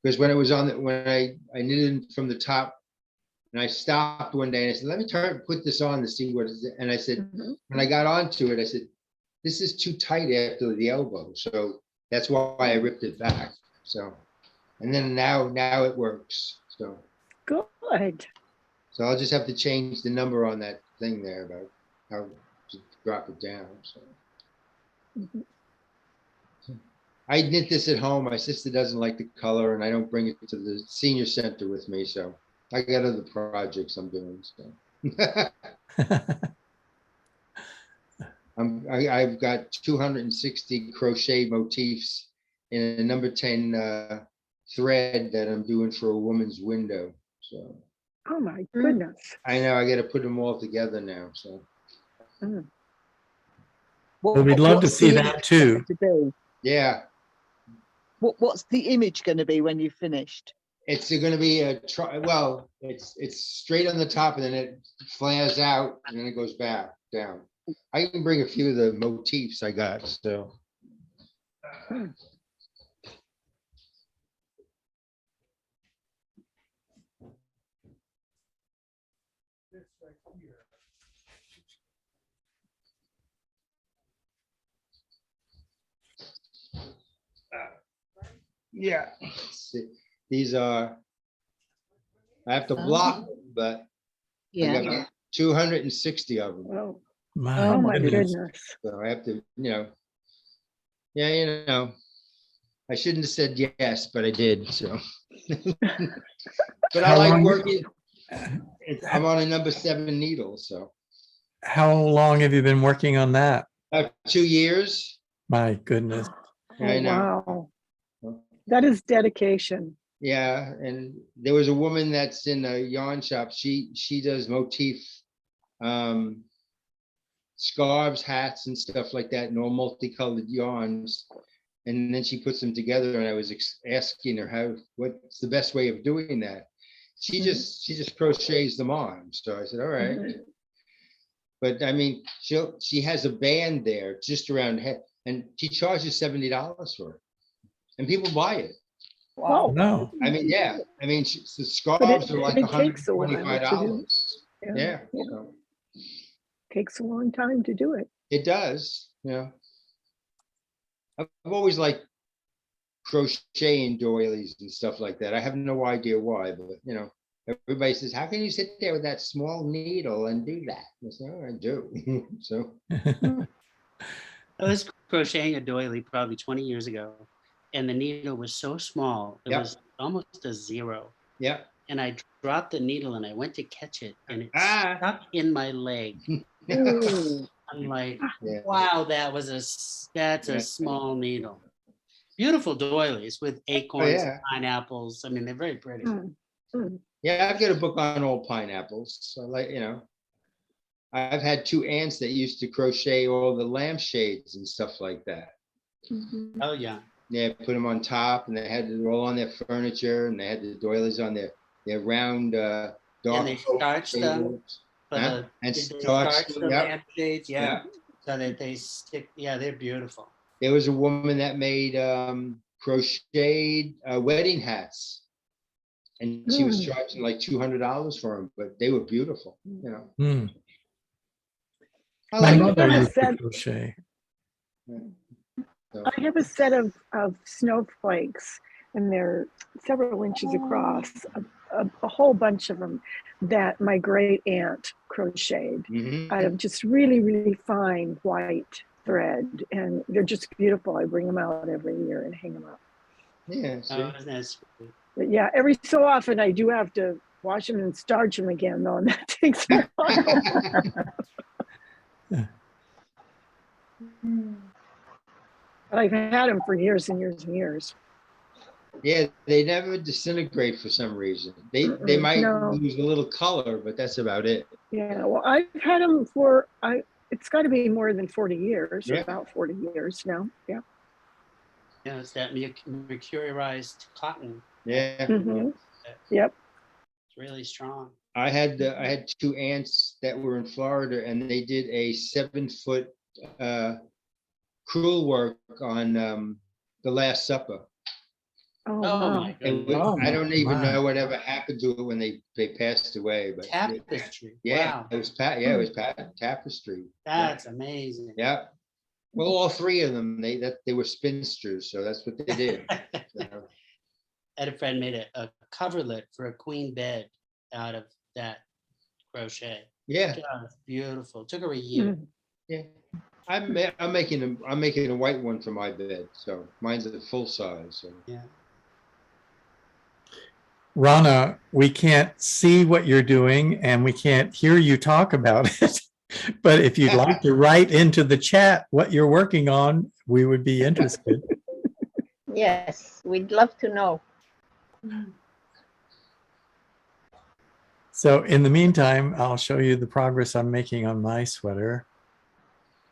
Because when it was when I knitted from the top, and I stopped one day and I said, let me put this on to see what is it. And I said, Mhm. when I got onto it, I said, this is too tight after the elbow. So that's why I ripped it back. So, and then now it works. So Good. I'll just have to change the number on that thing there about how to drop it down. So Mhm. I knit this at home. My sister doesn't like the color, and I don't bring it to the senior center with me. So I got other projects I'm doing. So I've got 260 crochet motifs in a number 10 thread that I'm doing for a woman's window. So Oh my goodness. I know I got to put them all together now. So Mm. Well, we'd love to What's see the that image too. going to be? yeah, What's the image going to be when you've finished? it's going to be well, it's straight on the top and then it flares out and then it goes back down. I can bring a few of the motifs I got. So. Yeah, these are, I have to block, but I got about 260 of them. Oh, My oh my goodness. goodness. So I have to, yeah, I shouldn't have said yes, but I did. So, but I How like long- working. I'm on a number 7 needle, so. How long have you been working on that? 2 years. My goodness. I Oh, know. wow. That is dedication. Yeah, and there was a woman that's in a yarn shop. She does motif scarves, hats, and stuff like that, and all multicolored yarns. And then she puts them together, and I was asking her what's the best way of doing that. She just crochets them on. So I said, all right. But I mean, she has a band there just around head, and she charges $70 for it, and people buy it. Wow. No. I mean, yeah. I mean, the But scarves are like it takes a while to do. $125. Yeah. Yeah. So Takes a long time to do it. it does. I've always liked crocheting doilies and stuff like that. I have no idea why, but everybody says, how can you sit there with that small needle and do that? I say, oh, I do. So I was crocheting a doily probably 20 years ago, and the needle was so small, it Yep. was almost a 0. yeah. And I dropped the needle and I went to catch it, and it Ah. stuck in my leg. Ooh. I'm like, Yeah. wow, that's Yeah. a small needle. Beautiful doilies with acorns, yeah. and pineapples. I mean, they're very pretty. Mm. Mm. Yeah, I've got a book on old pineapples. So like, I've had two aunts that used to crochet all the lampshades and stuff like that. Mhm. Oh, yeah. Yeah, put them on top, and they had it all on their furniture, and they had the doilies on their round And dark they oak starched them tables. for Huh? the, And did they starched starch them, the yep, lampshades? Yeah. yeah. So that they stick, yeah, they're beautiful. There was a woman that made crocheted wedding hats, and she was charging like $200 for them, but they were beautiful. Hmm. I My like mother have a used to set- crochet. So, I have a set of snowflakes, and they're several inches across, a whole bunch of them that my great aunt crocheted mhm. out of just really, really fine white thread. And they're just beautiful. I bring them out every year and hang them up. Yeah, see? Oh, isn't that sweet? But yeah, every so often I do have to wash them and starch them again, though, and that takes a while. But I've had them for years and years and years. Yeah, they never disintegrate for some reason. They Mm-mm, might no. lose a little color, but that's about it. Yeah, well, I've had them for it's got to be more than 40 years, or Yeah. about 40 years now. Yeah. Yeah, it's that mercurialized cotton. Yeah. Mhm. Yep. It's really strong. I had two aunts that were in Florida, and they did a 7-foot crewel work on The Last Supper. Oh, Oh, wow. my And goodness. Oh, I don't even my. know whatever happened to it when they passed away. But Tapestry. yeah, Wow. it was tapestry. That's amazing. Yeah. Well, all three of them, they were spinsters, so that's what they did. So, I had a friend made a coverlet for a queen bed out of that crochet. yeah, Just beautiful. Took her a year. Mm. yeah. I'm making a white one for my bed, so mine's a full size. So. Yeah. Rana, we can't see what you're doing and we can't hear you talk about it. But if you'd like to write into the chat what you're working on, we would be interested. Yes, we'd love to know. So in the meantime, I'll show you the progress I'm making on my sweater.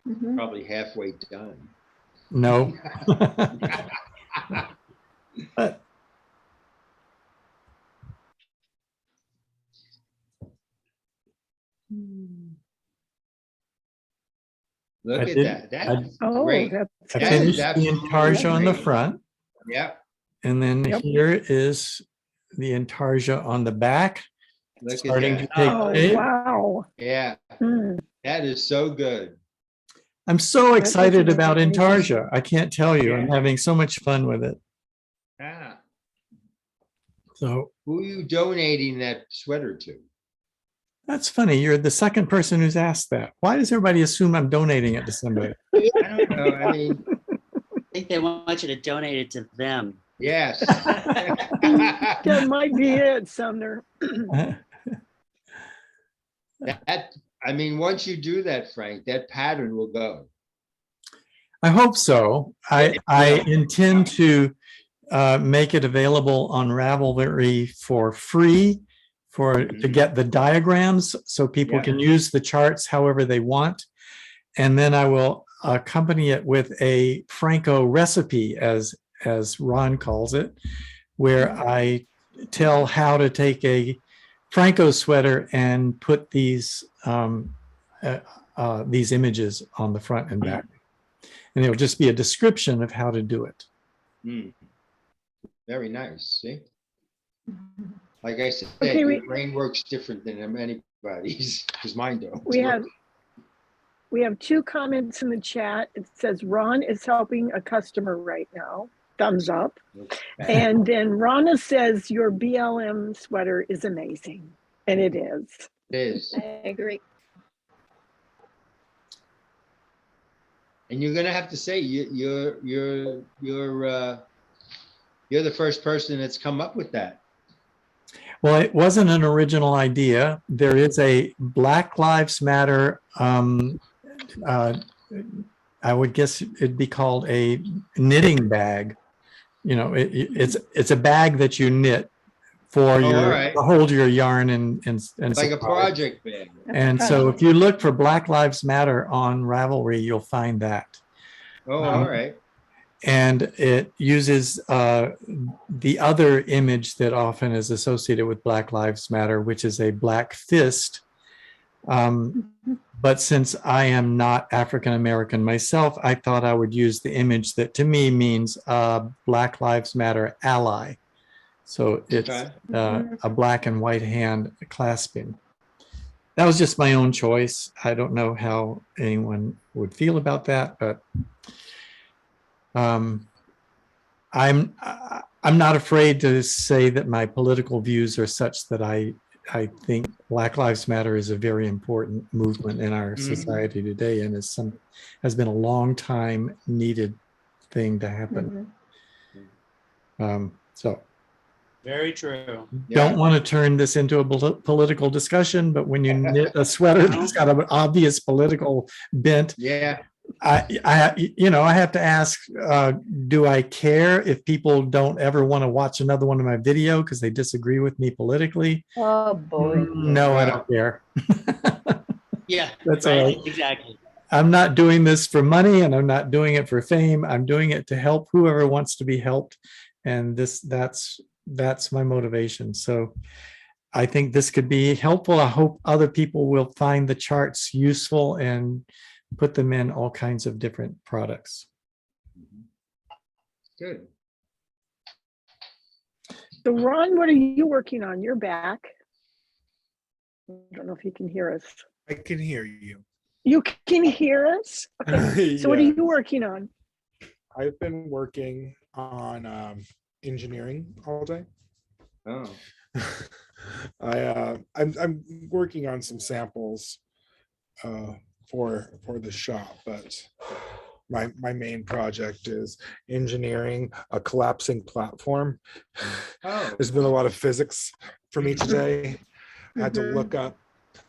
Mhm. Probably halfway done. No. But Look I at did- that. That's Oh, great. that's I That good. is finished the absolutely intarsia on the great. front, Yeah, and then Yep. here is the intarsia on the back, look starting at to that. take Oh, Oh, shape. wow. Yeah, Mm. that is so good. I'm so That excited is about amazing. intarsia. I can't tell you. I'm Yeah. having so much fun with it. Ah, So who are you donating that sweater to? that's funny. You're the second person who's asked that. Why does everybody assume I'm donating it to somebody? I don't know. I mean, I think they want you to donate it to them. yes. That might be it, Sumner. I mean, once you do that, Frank, that pattern will go. I hope so. I intend to make it available on Ravelry for free to get the diagrams so people Yeah. can use the charts however they want. And then I will accompany it with a Phrancko recipe, as Ron calls it, where I tell how to take a Phrancko sweater and put these images on the front and back. And it'll just be a description of how to do it. Mm. Very nice. See? Like I said, Okay, your brain works different than anybody's, because mine don't. We have two comments in the chat. It says Ron is helping a customer right now. Thumbs up. And then Rana says your BLM sweater is amazing. And it is. It is. I agree. And you're gonna have to say you're the first person that's come up with that. Well, it wasn't an original idea. There is a Black Lives Matter, I would guess it'd be called a knitting bag. You know, it's a bag that you knit for Oh, your, all right. to hold your yarn and Like a supplies. project bag. And so if you look for Black Lives Matter on Ravelry, you'll find that. Oh, all right. And it uses the other image that often is associated with Black Lives Matter, which is a black fist. But since I am not African American myself, I thought I would use the image that to me means Black Lives Matter ally. So it's Okay. a black and white hand clasping. That was just my own choice. I don't know how anyone would feel about that, but I'm not afraid to say that my political views are such that I think Black Lives Matter is a very important movement in our society today, and has been a long time needed thing to happen. So Very true. don't want to turn this into a political discussion, but when you knit a sweater that's got an obvious political bent, Yeah. I have to ask, do I care if people don't ever want to watch another one of my video because they disagree with me politically? Oh, boy. No, I don't care. Yeah, That's all right. exactly. I'm not doing this for money, and I'm not doing it for fame. I'm doing it to help whoever wants to be helped. And that's my motivation. So I think this could be helpful. I hope other people will find the charts useful and put them in all kinds of different products. Good. So Ron, what are you working on? You're back. I don't know if you can hear us. I can hear you. You can hear us? Okay. So what are Yeah. you working on? I've been working on engineering all day. Oh. I'm working on some samples for the shop, but my main project is engineering a collapsing platform. Oh. There's been a lot of physics for me today. I had to look up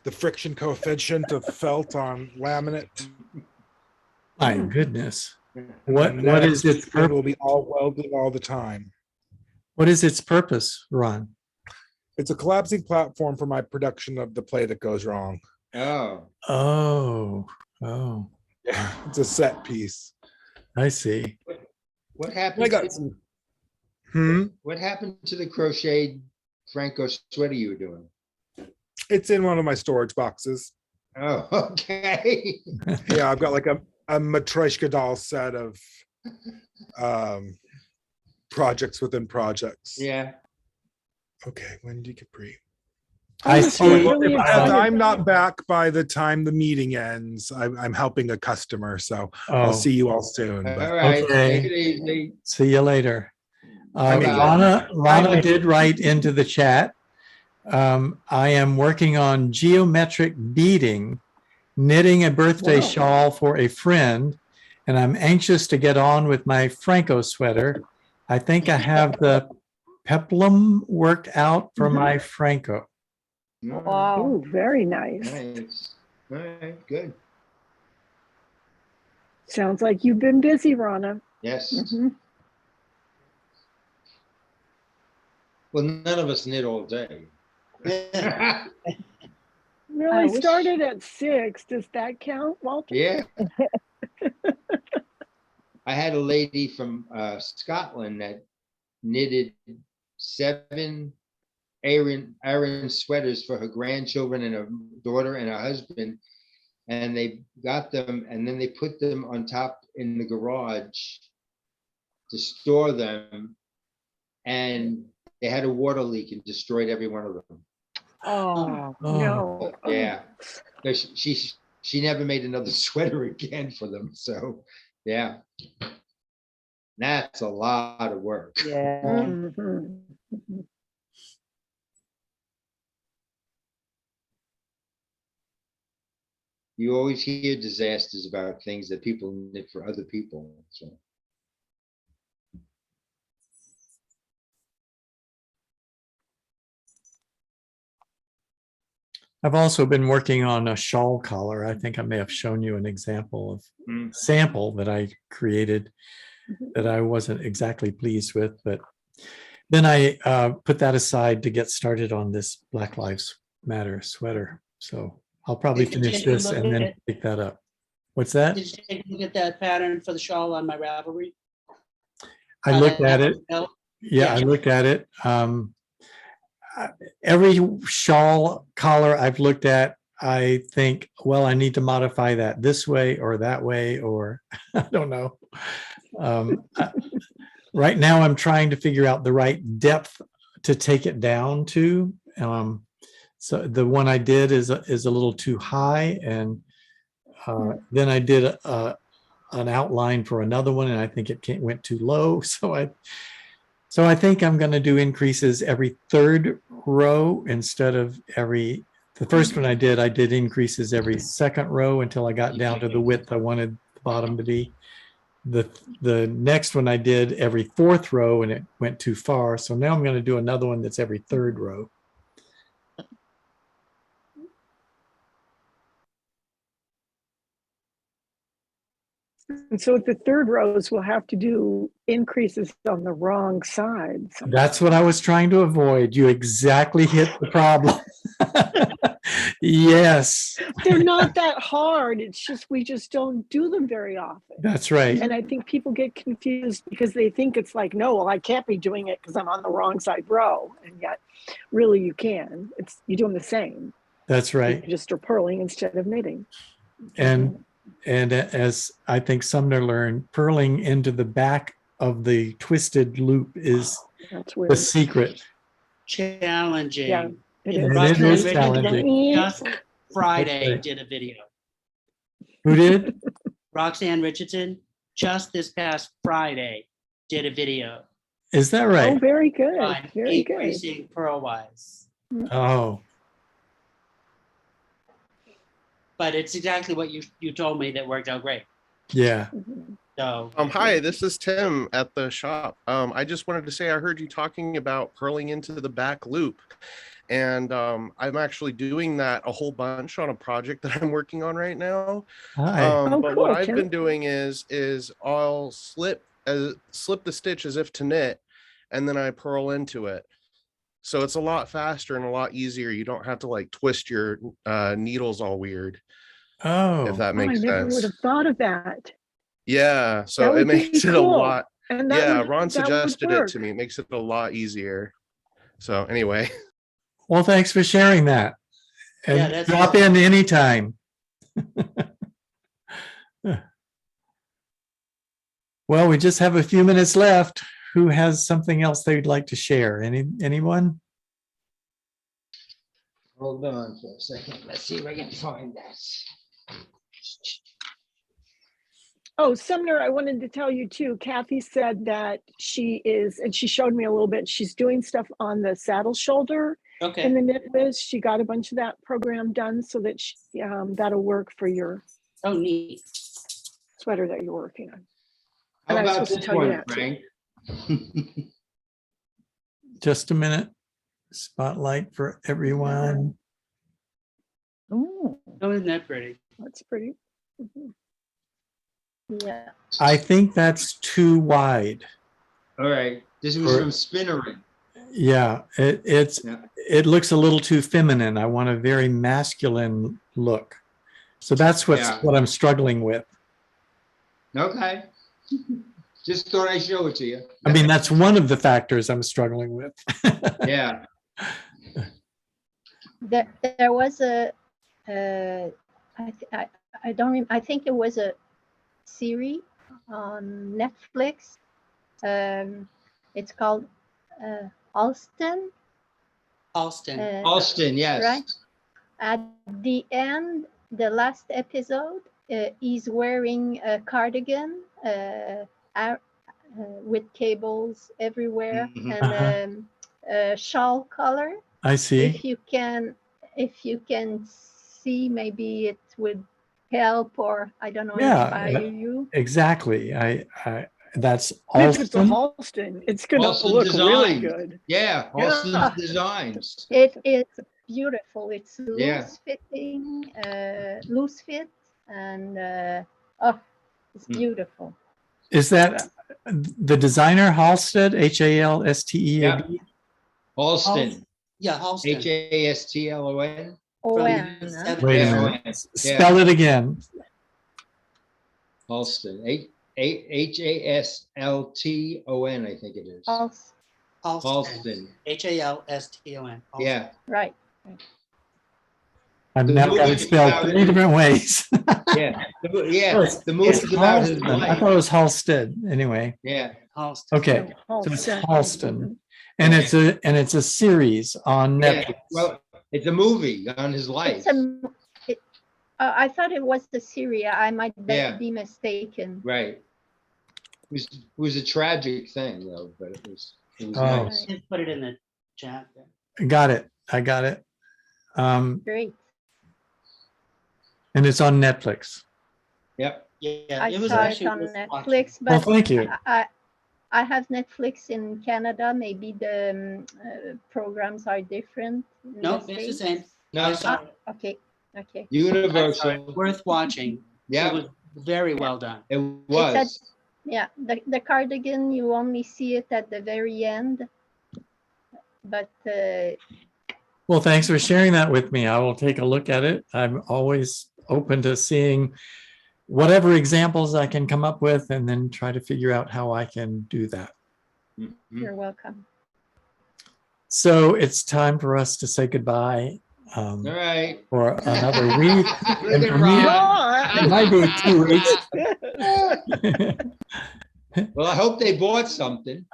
the friction coefficient of felt on laminate. My goodness. And What is its it purpose? will be all welded all the time. What is its purpose, Ron? It's a collapsing platform for my production of the play that goes wrong. Oh. Oh, It's a set piece. I see. What I happened? got some. What happened to the crocheted Phrancko sweater you were doing? It's in one of my storage boxes. Oh, okay. Yeah, I've got like a Matryoshka doll set of projects within projects. Yeah. Okay, Wendy Capri. I I'm see. really As excited. I'm not back by the time the meeting ends, I'm helping a customer, so I'll see you all soon. All But right. Okay. Take it easy. See you later. Bye-bye. Rana did write into the chat. I am working on geometric beading, knitting a birthday Wow. shawl for a friend, and I'm anxious to get on with my Phrancko sweater. I think I have the peplum worked out for my Phrancko. Wow. Oh, very nice. Nice. All right. Good. Sounds like you've been busy, Rana. Yes. Mhm. Well, none of us knit all day. Well, I I wish- started at 6. Does that count, Walter? Yeah. I had a lady from Scotland that knitted 7 Aran sweaters for her grandchildren and her daughter and her husband. And they got them and then they put them on top in the garage to store them. And they had a water leak and destroyed every one of them. Oh, Oh. no. Yeah. So she never made another sweater again for them. So yeah. That's a lot of work. Yeah. Mhm. You always hear disasters about things that people knit for other people. So I've also been working on a shawl collar. I think I may have shown you an example of sample that I created that I wasn't exactly pleased with, but then I put that aside to get started on this Black Lives Matter sweater. So I'll probably Did you finish take a this look and at then it? pick that up. What's that? Did you take a look at that pattern for the shawl on my Ravelry? I How looked that at it. felt? Yeah, I Yeah. looked at it. Every shawl collar I've looked at, I think, well, I need to modify that this way or that way, or I don't know. Right now, I'm trying to figure out the right depth to take it down to. So the one I did is a little too high, and then I did an outline for another one, and I think it went too low. So I think I'm going to do increases every third row instead of the first one I did increases every second row until I got down to the width I wanted the bottom to be. The next one I did every fourth row, and it went too far. So now I'm going to do another one that's every third row. And so the third rows will have to do increases on the wrong side. That's what I was trying to avoid. You exactly hit the problem. Yes. They're not that hard. It's just, we just don't do them very often. That's right. And I think people get confused because they think it's like, no, well, I can't be doing it because I'm on the wrong side row. And yet really you can. You're doing the same. That's right. You just are purling instead of knitting. And as I think Sumner learned, purling into the back of the twisted loop is That's the weird. secret. Challenging. Yeah, it is. And it is Roxanne challenging. Just Friday right. did a video. Who did? Roxanne Richardson, just this past Friday, did a video Is that Oh, right? very good. on Very good. increasing purl-wise. Oh, But it's exactly what you told me that worked out great. yeah. Mhm. So Hi, this is Tim at the shop. I just wanted to say I heard you talking about purling into the back loop. And I'm actually doing that a whole bunch on a project that I'm working on right now. Hi. Oh, But cool, what I've Tim. been doing is I'll slip the stitch as if to knit, and then I purl into it. So it's a lot faster and a lot easier. You don't have to like twist your needles all weird, if Oh, that Oh, I makes never would sense. have thought of that. Yeah, That so it would be makes it a cool. lot. And Yeah, would, Ron that suggested would it work. to me. It makes it a lot easier. So anyway. well, thanks for sharing that. And Yeah, that's drop cool. in anytime. Well, we just have a few minutes left. Who has something else they'd like to share? Anyone? Hold on for a second. Let's see if I can find that. Oh, Sumner, I wanted to tell you too. Kathy said that she is, and she showed me a little bit, she's doing stuff on the saddle shoulder in okay. the knit whiz. She got a bunch of that program done so that that'll work for your Oh, neat. sweater that you're working on. How And I was about supposed to this tell you one, that, too. Frank? Just a minute. Spotlight for everyone. Oh, Oh, isn't that pretty? that's pretty. Mhm. Yeah. I think that's too wide. All right, this was Or- from Spinnering. Yeah, Yeah. it looks a little too feminine. I want a very masculine look. So that's Yeah. what I'm struggling with. Okay. Just thought I'd show it to you. I mean, that's one of the factors I'm struggling with. Yeah, There was I don't remember, I think it was a series on Netflix. It's called Alston. Alston. Austin, yes. Right. At the end, the last episode, he's wearing a cardigan with cables everywhere Mhm. and a shawl collar. I see. If you can see, maybe it would help, or I don't know, Yeah, inspire you. Exactly. That's If it's a Alston. Halston, it's going to Austin look really Designs. good. Yeah, Yeah. Austin's Designs. It is beautiful. It's loose Yeah. fitting, loose fit, and oh, it's beautiful. Is that the designer Halstead, Halstead. Halston, Yeah, Halston. Hastlon. O-N. the huh? 70s. Wait a Yeah, minute. yeah. Spell it again. Halston, Hastlton, I think it is. Als- Halston, Halston. yeah. Right. I've The now got movie it spelled about 3 it. different ways. Yeah, Oh, it's the movie's about his Halston. I life. thought it was Halstead. Anyway, Yeah, Halston. okay. No, So it's Halston. Halston, and it's a series on yeah. Netflix. Well, it's a movie on his life. It's a. It, I thought it was the Syria. I might Yeah. be mistaken. Right. It was a tragic thing though, but it was Oh. nice. Just put it in the chat. there. Got it. I got it. Great. And it's on Netflix. Yep. Yeah, I it was saw it actually on worth watching. Netflix, Well, but thank you. I have Netflix in Canada. Maybe the programs are different. in No, the it's the States. same. No, I saw it. Okay. Okay. I saw it. Universal. Worth watching. It Yeah, was very well done. it was. Yeah. The cardigan, you only see it at the very end. But Well, thanks for sharing that with me. I will take a look at it. I'm always open to seeing whatever examples I can come up with and then try to figure out how I can do that. Mhm. you're welcome. So it's time for us to say goodbye All right. for another week. Look And at for me, Ron. it might be 2 weeks. Well, I hope they bought something.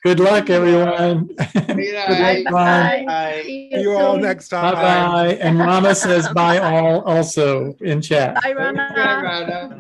Good luck, everyone. Good Good night. luck, Ron. Bye. See See you all soon. next time. Bye-bye. And Rana says bye all also in chat. Bye, Okay, Rana. Rhonda.